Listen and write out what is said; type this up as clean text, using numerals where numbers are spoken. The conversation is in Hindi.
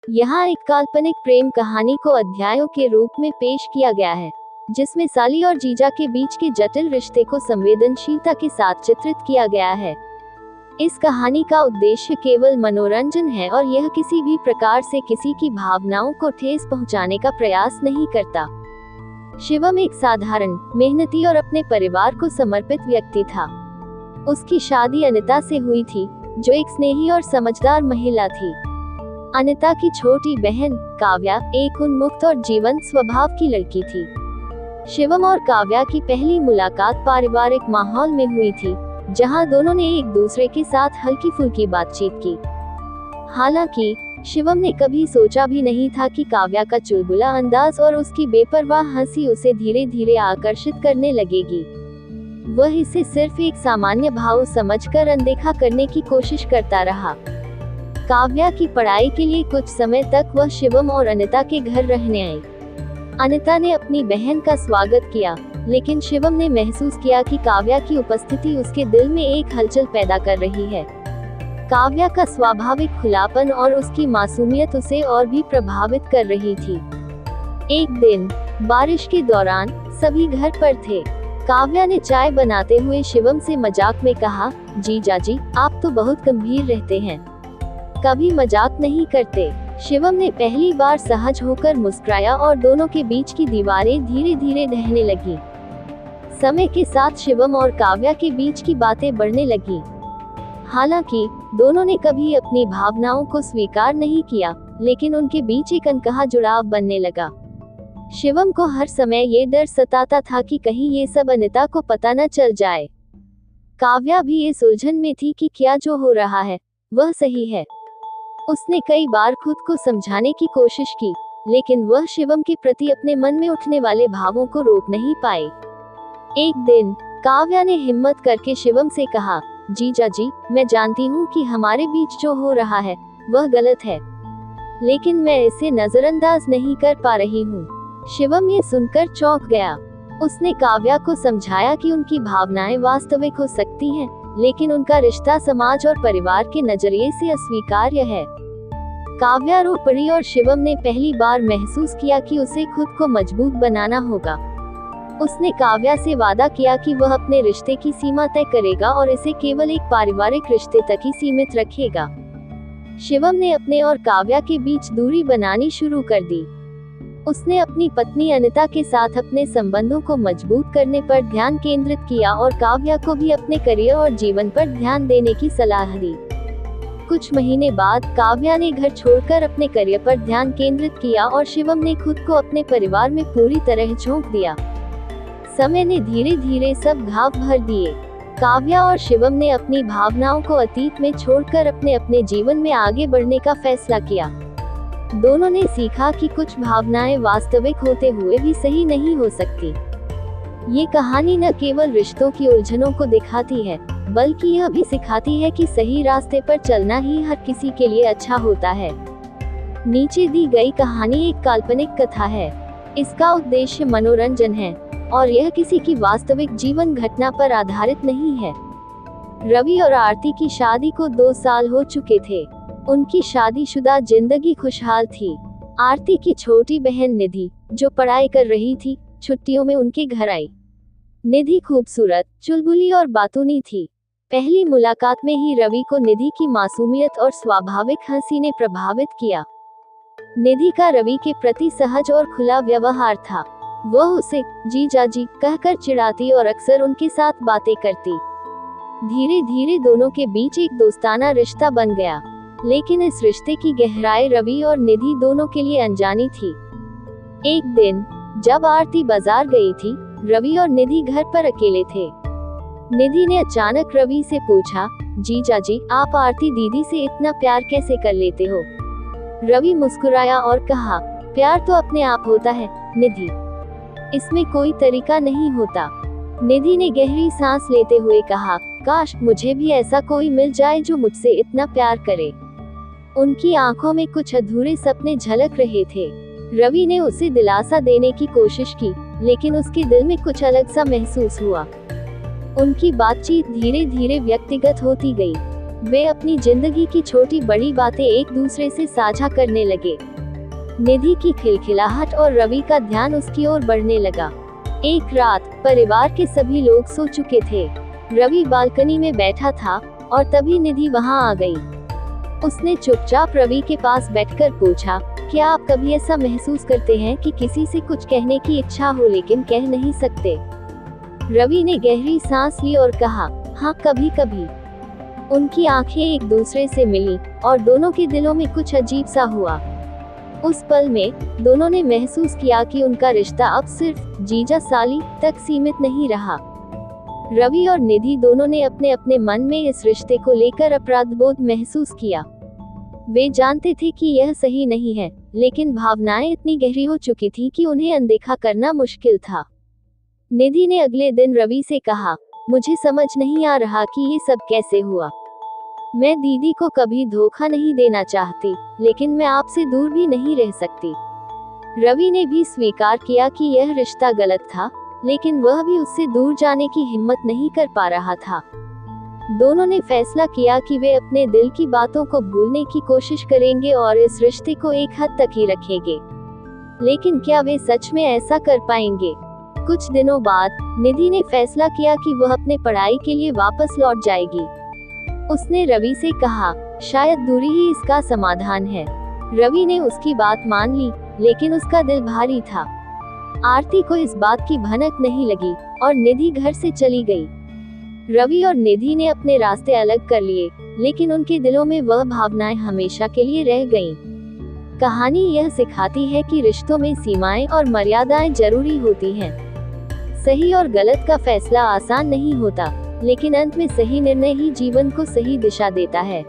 यहाँ एक काल्पनिक प्रेम कहानी को अध्यायों के रूप में पेश किया गया है, जिसमें साली और जीजा के बीच के जटिल रिश्ते को संवेदनशीलता के साथ चित्रित किया गया है। इस कहानी का उद्देश्य केवल मनोरंजन है और यह किसी भी प्रकार से किसी की भावनाओं को ठेस पहुंचाने का प्रयास नहीं करता। शिवम एक साधारण, मेहनती और अपने परिवार को समर्पित व्यक्ति था। उसकी शादी अनिता से हुई थी, जो एक स्नेही और समझदार महिला थी। अनिता की छोटी बहन काव्या एक उन्मुक्त और जीवंत स्वभाव की लड़की थी। शिवम और काव्या की पहली मुलाकात पारिवारिक माहौल में हुई थी, जहां दोनों ने एक दूसरे के साथ हल्की फुल्की बातचीत की। हालांकि शिवम ने कभी सोचा भी नहीं था कि काव्या का चुलबुला अंदाज और उसकी बेपरवाह हंसी उसे धीरे धीरे आकर्षित करने लगेगी। वह इसे सिर्फ एक सामान्य भाव समझकर अनदेखा करने की कोशिश करता रहा। काव्या की पढ़ाई के लिए कुछ समय तक वह शिवम और अनिता के घर रहने आई। अनिता ने अपनी बहन का स्वागत किया, लेकिन शिवम ने महसूस किया कि काव्या की उपस्थिति उसके दिल में एक हलचल पैदा कर रही है। काव्या का स्वाभाविक खुलापन और उसकी मासूमियत उसे और भी प्रभावित कर रही थी। एक दिन बारिश के दौरान सभी घर पर थे। काव्या ने चाय बनाते हुए शिवम से मजाक में कहा, जीजा जी, आप तो बहुत गंभीर रहते हैं, कभी मजाक नहीं करते। शिवम ने पहली बार सहज होकर मुस्कुराया और दोनों के बीच की दीवारें धीरे धीरे ढहने लगी। समय के साथ शिवम और काव्या के बीच की बातें बढ़ने लगी। हालांकि दोनों ने कभी अपनी भावनाओं को स्वीकार नहीं किया, लेकिन उनके बीच एक अनकहा जुड़ाव बनने लगा। शिवम को हर समय ये डर सताता था कि कहीं ये सब अनिता को पता न चल जाए। काव्या भी इस उलझन में थी कि क्या जो हो रहा है वह सही है। उसने कई बार खुद को समझाने की कोशिश की, लेकिन वह शिवम के प्रति अपने मन में उठने वाले भावों को रोक नहीं पाई। एक दिन काव्या ने हिम्मत करके शिवम से कहा, जीजा जी, मैं जानती हूँ कि हमारे बीच जो हो रहा है वह गलत है, लेकिन मैं इसे नजरअंदाज नहीं कर पा रही हूँ। शिवम ये सुनकर चौंक गया। उसने काव्या को समझाया कि उनकी भावनाएं वास्तविक हो सकती हैं, लेकिन उनका रिश्ता समाज और परिवार के नजरिए से अस्वीकार्य है। काव्या रो पड़ी और शिवम ने पहली बार महसूस किया कि उसे खुद को मजबूत बनाना होगा। उसने काव्या से वादा किया कि वह अपने रिश्ते की सीमा तय करेगा और इसे केवल एक पारिवारिक रिश्ते तक ही सीमित रखेगा। शिवम ने अपने और काव्या के बीच दूरी बनानी शुरू कर दी। उसने अपनी पत्नी अनिता के साथ अपने संबंधों को मजबूत करने पर ध्यान केंद्रित किया और काव्या को भी अपने करियर और जीवन पर ध्यान देने की सलाह दी। कुछ महीने बाद काव्या ने घर छोड़कर अपने करियर पर ध्यान केंद्रित किया और शिवम ने खुद को अपने परिवार में पूरी तरह झोंक दिया। समय ने धीरे धीरे सब घाव भर दिए। काव्या और शिवम ने अपनी भावनाओं को अतीत में छोड़कर अपने अपने जीवन में आगे बढ़ने का फैसला किया। दोनों ने सीखा कि कुछ भावनाएं वास्तविक होते हुए भी सही नहीं हो सकती। ये कहानी न केवल रिश्तों की उलझनों को दिखाती है, बल्कि यह भी सिखाती है कि सही रास्ते पर चलना ही हर किसी के लिए अच्छा होता है। नीचे दी गई कहानी एक काल्पनिक कथा है। इसका उद्देश्य मनोरंजन है और यह किसी की वास्तविक जीवन घटना पर आधारित नहीं है। रवि और आरती की शादी को 2 साल हो चुके थे। उनकी शादीशुदा जिंदगी खुशहाल थी। आरती की छोटी बहन निधि, जो पढ़ाई कर रही थी, छुट्टियों में उनके घर आई। निधि खूबसूरत, चुलबुली और बातूनी थी। पहली मुलाकात में ही रवि को निधि की मासूमियत और स्वाभाविक हंसी ने प्रभावित किया। निधि का रवि के प्रति सहज और खुला व्यवहार था। वह उसे जीजा जी कहकर चिढ़ाती और अक्सर उनके साथ बातें करती। धीरे धीरे दोनों के बीच एक दोस्ताना रिश्ता बन गया, लेकिन इस रिश्ते की गहराई रवि और निधि दोनों के लिए अनजानी थी। एक दिन जब आरती बाजार गई थी, रवि और निधि घर पर अकेले थे। निधि ने अचानक रवि से पूछा, जीजा जी, आप आरती दीदी से इतना प्यार कैसे कर लेते हो? रवि मुस्कुराया और कहा, प्यार तो अपने आप होता है निधि, इसमें कोई तरीका नहीं होता। निधि ने गहरी सांस लेते हुए कहा, काश मुझे भी ऐसा कोई मिल जाए जो मुझसे इतना प्यार करे। उनकी आंखों में कुछ अधूरे सपने झलक रहे थे। रवि ने उसे दिलासा देने की कोशिश की, लेकिन उसके दिल में कुछ अलग सा महसूस हुआ। उनकी बातचीत धीरे धीरे व्यक्तिगत होती गई। वे अपनी जिंदगी की छोटी बड़ी बातें एक दूसरे से साझा करने लगे। निधि की खिलखिलाहट और रवि का ध्यान उसकी ओर बढ़ने लगा। एक रात परिवार के सभी लोग सो चुके थे। रवि बालकनी में बैठा था और तभी निधि वहां आ गई। उसने चुपचाप रवि के पास बैठकर पूछा, क्या आप कभी ऐसा महसूस करते हैं कि किसी से कुछ कहने की इच्छा हो लेकिन कह नहीं सकते? रवि ने गहरी सांस ली और कहा, हाँ कभी कभी। उनकी आंखें एक दूसरे से मिली और दोनों के दिलों में कुछ अजीब सा हुआ। उस पल में दोनों ने महसूस किया कि उनका रिश्ता अब सिर्फ जीजा साली तक सीमित नहीं रहा। रवि और निधि दोनों ने अपने अपने मन में इस रिश्ते को लेकर अपराधबोध महसूस किया। वे जानते थे कि यह सही नहीं है, लेकिन भावनाएं इतनी गहरी हो चुकी थी कि उन्हें अनदेखा करना मुश्किल था। निधि ने अगले दिन रवि से कहा, मुझे समझ नहीं आ रहा कि ये सब कैसे हुआ। मैं दीदी को कभी धोखा नहीं देना चाहती, लेकिन मैं आपसे दूर भी नहीं रह सकती। रवि ने भी स्वीकार किया कि यह रिश्ता गलत था, लेकिन वह भी उससे दूर जाने की हिम्मत नहीं कर पा रहा था। दोनों ने फैसला किया कि वे अपने दिल की बातों को भूलने की कोशिश करेंगे और इस रिश्ते को एक हद तक ही रखेंगे। लेकिन क्या वे सच में ऐसा कर पाएंगे? कुछ दिनों बाद निधि ने फैसला किया कि वह अपने पढ़ाई के लिए वापस लौट जाएगी। उसने रवि से कहा, शायद दूरी ही इसका समाधान है। रवि ने उसकी बात मान ली, लेकिन उसका दिल भारी था। आरती को इस बात की भनक नहीं लगी और निधि घर से चली गई। रवि और निधि ने अपने रास्ते अलग कर लिए, लेकिन उनके दिलों में वह भावनाएं हमेशा के लिए रह गईं। कहानी यह सिखाती है कि रिश्तों में सीमाएं और मर्यादाएं जरूरी होती हैं। सही और गलत का फैसला आसान नहीं होता, लेकिन अंत में सही निर्णय ही जीवन को सही दिशा देता है।